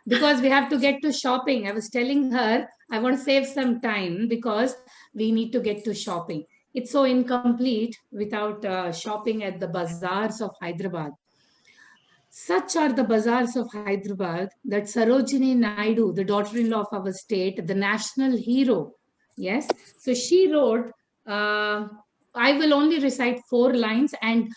because we have to get to shopping. I was telling her I want to save some time because we need to get to shopping. It's so incomplete without shopping at the bazaars of Hyderabad. Such are the bazaars of Hyderabad that Sarojini Naidu, the daughter-in-law of our state, the national hero, yes, so she wrote, uh, I will only recite 4 lines and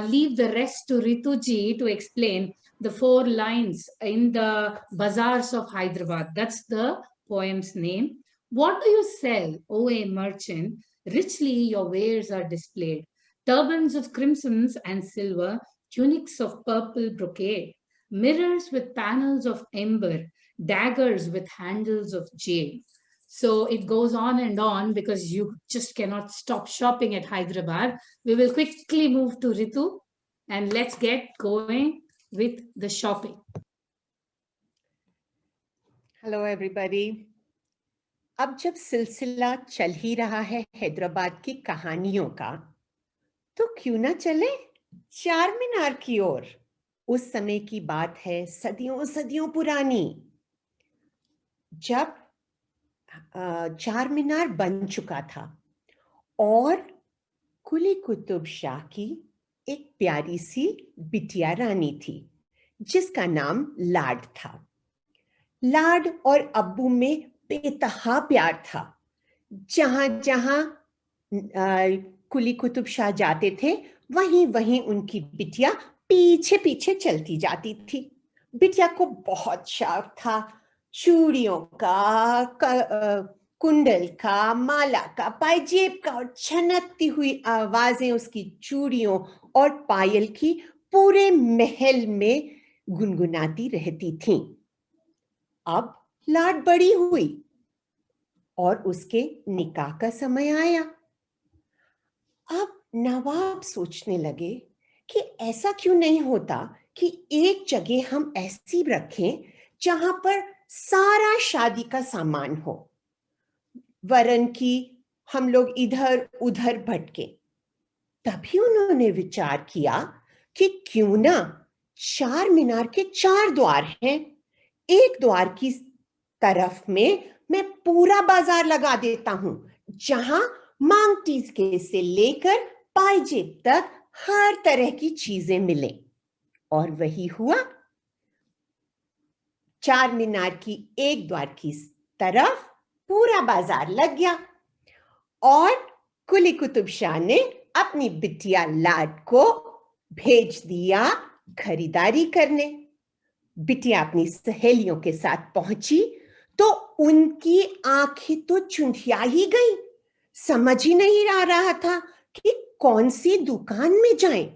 leave the rest to Rituji to explain the 4 lines in the bazaars of Hyderabad. That's the poem's name. What do you sell, O a merchant? Richly your wares are displayed. Turbans of crimsons and silver, tunics of purple brocade, mirrors with panels of ember, daggers with handles of jade. So it goes on and on because you just cannot stop shopping at Hyderabad. We will quickly move to Ritu and let's get going with the shopping. Hello everybody. अब जब सिलसिला चल ही रहा है हैदराबाद की कहानियों का, तो क्यों ना चले चार मीनार की ओर। उस समय की बात है, सदियों सदियों पुरानी, जब चार मीनार बन चुका था और कुली कुतुब शाह की एक प्यारी सी बिटिया रानी थी जिसका नाम लाड था। लाड और अब्बू में बेतहा प्यार था। जहां जहां कुली कुतुब शाह जाते थे वहीं वहीं उनकी बिटिया पीछे पीछे चलती जाती थी। बिटिया को बहुत शौक था चूड़ियों का, कुंडल का, माला का, पायजेब का, और छनकती हुई आवाजें उसकी चूड़ियों और पायल की पूरे महल में गुनगुनाती रहती थीं। अब लाड बड़ी हुई और उसके निकाह का समय आया। अब नवाब सोचने लगे कि ऐसा क्यों नहीं होता कि एक जगह हम ऐसी रखें जहां पर सारा शादी का सामान हो, वरन की हम लोग इधर उधर भटके। तभी उन्होंने विचार किया कि क्यों ना चार मीनार के 4 द्वार हैं, एक द्वार की तरफ में मैं पूरा बाजार लगा देता हूं जहां मांगटी के से लेकर पायजेब तक हर तरह की चीजें मिलें। और वही हुआ। चार मीनार की एक द्वार की तरफ पूरा बाजार लग गया और कुली कुतुब शाह ने अपनी बिटिया लाड को भेज दिया खरीदारी करने। बिटिया अपनी सहेलियों के साथ पहुंची तो उनकी आंखें तो चुंधिया ही गई। समझ ही नहीं आ रहा था कि कौन सी दुकान में जाएं।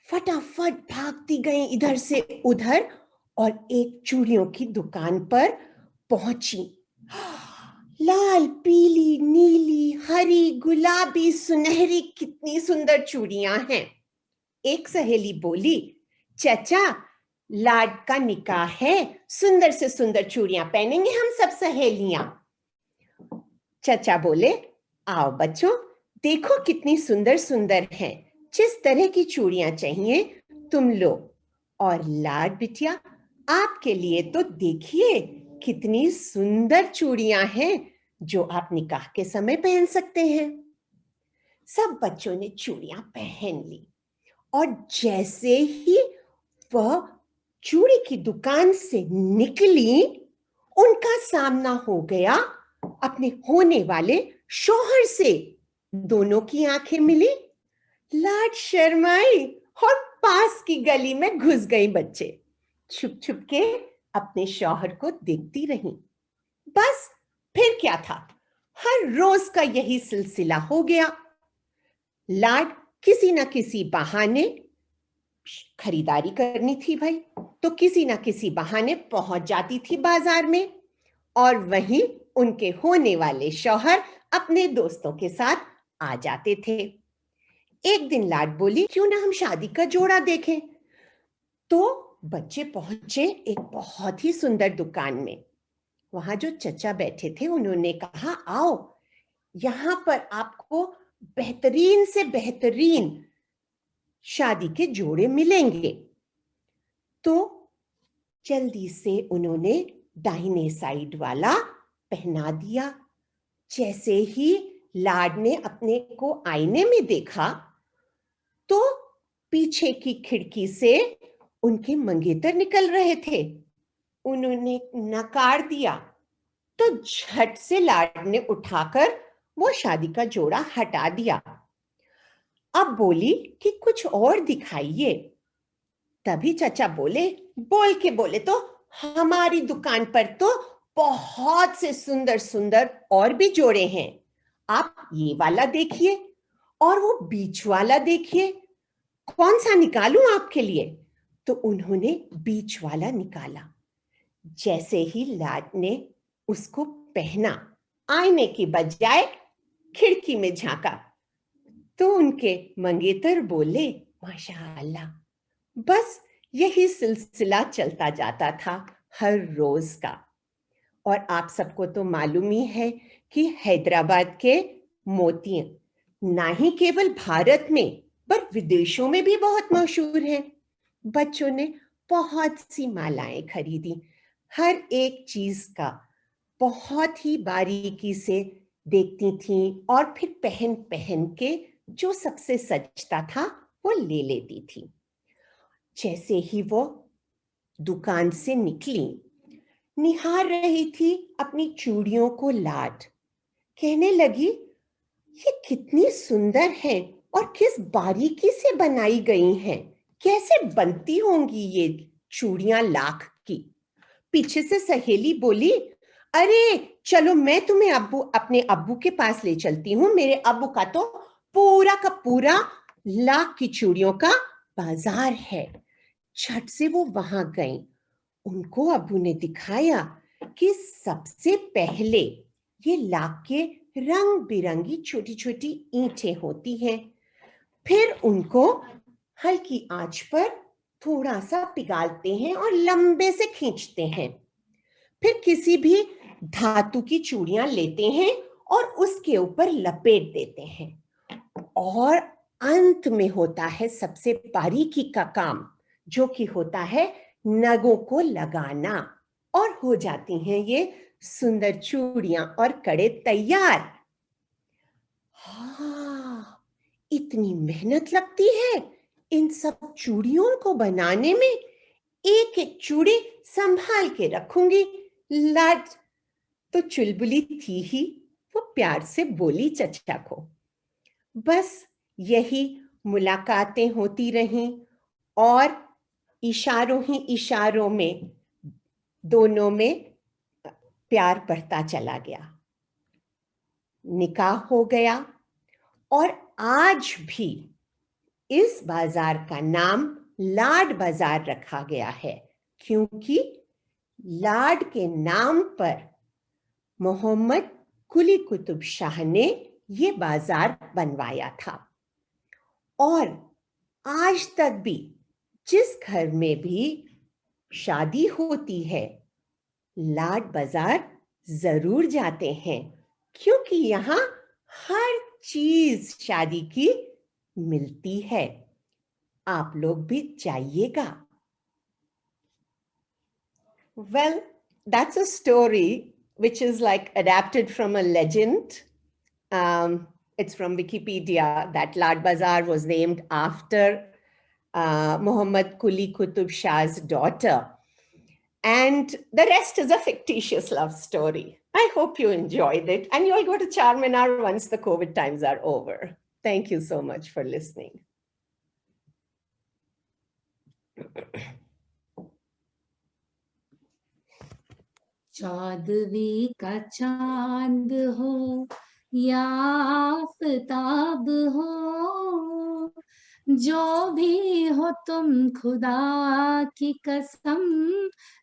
फटाफट भागती गई इधर से उधर और एक चूड़ियों की दुकान पर पहुंची। लाल, पीली, नीली, हरी, गुलाबी, सुनहरी, कितनी सुंदर चूड़ियां हैं। एक सहेली बोली, चाचा लाड का निकाह है, सुंदर से सुंदर चूड़ियां पहनेंगे हम सब सहेलियां। चाचा बोले, आओ बच्चों, देखो कितनी सुंदर सुंदर हैं, जिस तरह की चूड़ियां चाहिए तुम लो। और लाड बिटिया, आपके लिए तो देखिए कितनी सुंदर चूड़ियां हैं जो आप निकाह के समय पहन सकते हैं। सब बच्चों ने चूड़ियां पहन ली और जैसे ही वह चूड़ी की दुकान से निकली, उनका सामना हो गया अपने होने वाले शौहर से। दोनों की आंखें मिली। लाड शर्माई और पास की गली में घुस गई। बच्चे छुप छुप के अपने शौहर को देखती रहीं। बस फिर क्या था, हर रोज का यही सिलसिला हो गया। लाड किसी ना किसी बहाने, खरीदारी करनी थी भाई, तो किसी ना किसी बहाने पहुंच जाती थी बाजार में और वहीं उनके होने वाले शौहर अपने दोस्तों के साथ आ जाते थे। एक दिन लाड बोली, क्यों ना हम शादी का जोड़ा देखें। तो बच्चे पहुंचे एक बहुत ही सुंदर दुकान में। वहां जो चचा बैठे थे उन्होंने कहा, आओ, यहां पर आपको बेहतरीन से बेहतरीन शादी के जोड़े मिलेंगे। तो जल्दी से उन्होंने दाहिने साइड वाला पहना दिया। जैसे ही लाड ने अपने को आईने में देखा तो पीछे की खिड़की से उनके मंगेतर निकल रहे थे। उन्होंने नकार दिया तो झट से लाड ने उठाकर वो शादी का जोड़ा हटा दिया। अब बोली कि कुछ और दिखाइए। तभी चाचा बोले, बोल के बोले तो हमारी दुकान पर तो बहुत से सुंदर सुंदर और भी जोड़े हैं, आप ये वाला देखिए और वो बीच वाला देखिए, कौन सा निकालूं आपके लिए? तो उन्होंने बीच वाला निकाला। जैसे ही लाड ने उसको पहना, आईने की बजाय खिड़की में झांका तो उनके मंगेतर बोले, माशाअल्लाह। बस यही सिलसिला चलता जाता था हर रोज का। और आप सबको तो मालूम ही है कि हैदराबाद के मोती ना ही केवल भारत में पर विदेशों में भी बहुत मशहूर हैं। बच्चों ने बहुत सी मालाएं खरीदी, हर एक चीज का बहुत ही बारीकी से देखती थीं और फिर पहन पहन के जो सबसे सजता था वो ले लेती थी। जैसे ही वो दुकान से निकली, निहार रही थी अपनी चूड़ियों को लाड। कहने लगी, ये कितनी सुंदर है और किस बारीकी से बनाई गई हैं, कैसे बनती होंगी ये चूड़ियां लाख की। पीछे से सहेली बोली, अरे चलो मैं तुम्हें अपने अब्बू के पास ले चलती हूँ, मेरे अब्बू का तो पूरा का पूरा लाख की चूड़ियों का बाजार है। झट से वो वहां गई। उनको अब्बू ने दिखाया कि सबसे पहले ये लाख के रंग बिरंगी छोटी छोटी ईंटें होती हैं, फिर उनको हल्की आंच पर थोड़ा सा पिघालते हैं और लंबे से खींचते हैं। फिर किसी भी धातु की चूड़ियां लेते हैं और उसके ऊपर लपेट देते हैं, और अंत में होता है सबसे बारीकी का काम, जो कि होता है नगों को लगाना, और हो जाती हैं ये सुंदर चूड़ियां और कड़े तैयार। हाँ, इतनी मेहनत लगती है इन सब चूड़ियों को बनाने में। एक एक चूड़ी संभाल के रखूंगी। लाड तो चुलबुली थी ही, वो प्यार से बोली चचा को। बस यही मुलाकातें होती रहीं और इशारों ही इशारों में दोनों में प्यार बढ़ता चला गया। निकाह हो गया और आज भी इस बाजार का नाम लाड बाजार रखा गया है, क्योंकि लाड के नाम पर मोहम्मद कुली कुतुब शाह ने ये बाजार बनवाया था। और आज तक भी जिस घर में भी शादी होती है, लाड बाजार जरूर जाते हैं, क्योंकि यहाँ हर चीज शादी की मिलती है। आप लोग भी जाइएगा। Well, that's a story which is like adapted from a legend. It's from Wikipedia that Lad Bazar was named after Muhammad Quli Qutub Shah's daughter. And the rest is a fictitious love story. I hope you enjoyed it, and you'll go to Charminar once the COVID times are over. Thank you so much for listening. चाँदवी का चांद हो या आफताब हो, जो भी हो तुम खुदा की कसम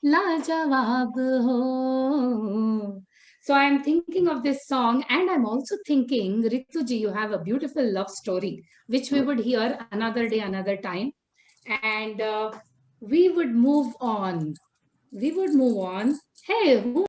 लाजवाब हो. So I'm thinking of this song, and I'm also thinking, Rituji, you have a beautiful love story, which we would hear another day, another time. And we would move on. Hey, who